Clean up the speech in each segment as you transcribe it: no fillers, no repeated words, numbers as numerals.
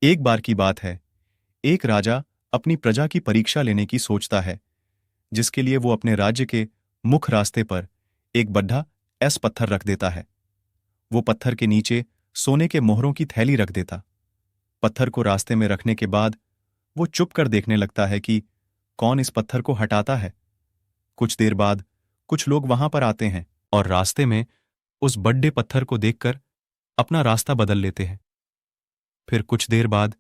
एक बार की बात है, एक राजा अपनी प्रजा की परीक्षा लेने की सोचता है, जिसके लिए वो अपने राज्य के मुख्य रास्ते पर एक बड़ा ऐसा पत्थर रख देता है। वो पत्थर के नीचे सोने के मोहरों की थैली रख देता। पत्थर को रास्ते में रखने के बाद वो चुप कर देखने लगता है कि कौन इस पत्थर को हटाता है। कुछ देर बाद कुछ लोग वहां पर आते हैं और रास्ते में उस बड़े पत्थर को देखकर अपना रास्ता बदल लेते हैं। फिर कुछ देर बाद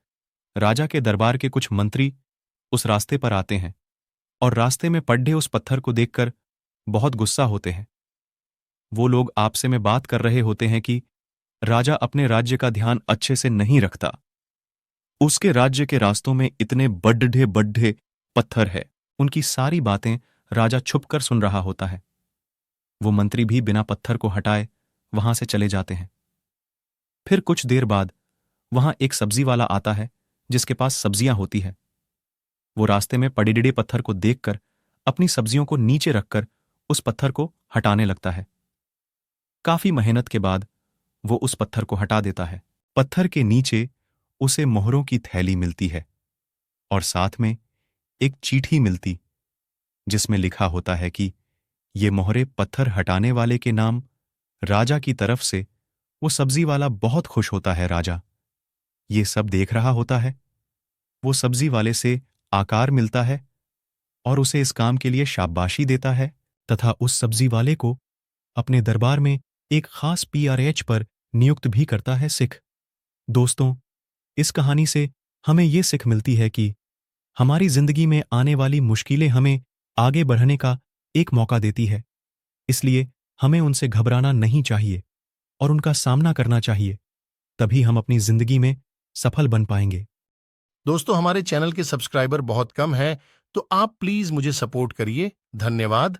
राजा के दरबार के कुछ मंत्री उस रास्ते पर आते हैं और रास्ते में पड़े उस पत्थर को देखकर बहुत गुस्सा होते हैं। वो लोग आपसे में बात कर रहे होते हैं कि राजा अपने राज्य का ध्यान अच्छे से नहीं रखता। उसके राज्य के रास्तों में इतने बड्ढे बड्ढे पत्थर है। उनकी सारी बातें राजा छुपकर सुन रहा होता है। वो मंत्री भी बिना पत्थर को हटाए वहां से चले जाते हैं। फिर कुछ देर बाद वहां एक सब्जी वाला आता है जिसके पास सब्जियां होती है। वो रास्ते में पड़े पत्थर को देखकर अपनी सब्जियों को नीचे रखकर उस पत्थर को हटाने लगता है। काफी मेहनत के बाद वो उस पत्थर को हटा देता है। पत्थर के नीचे उसे मोहरों की थैली मिलती है और साथ में एक चिट्ठी मिलती जिसमें लिखा होता है कि ये मोहरे पत्थर हटाने वाले के नाम राजा की तरफ से। वो सब्जी वाला बहुत खुश होता है। राजा ये सब देख रहा होता है। वो सब्जी वाले से आकार मिलता है और उसे इस काम के लिए शाबाशी देता है तथा उस सब्जी वाले को अपने दरबार में एक खास पीआरएच पर नियुक्त भी करता है। सिख दोस्तों, इस कहानी से हमें यह सिख मिलती है कि हमारी जिंदगी में आने वाली मुश्किलें हमें आगे बढ़ने का एक मौका देती है। इसलिए हमें उनसे घबराना नहीं चाहिए और उनका सामना करना चाहिए। तभी हम अपनी जिंदगी में सफल बन पाएंगे। दोस्तों, हमारे चैनल के सब्सक्राइबर बहुत कम हैं, तो आप प्लीज मुझे सपोर्ट करिए। धन्यवाद।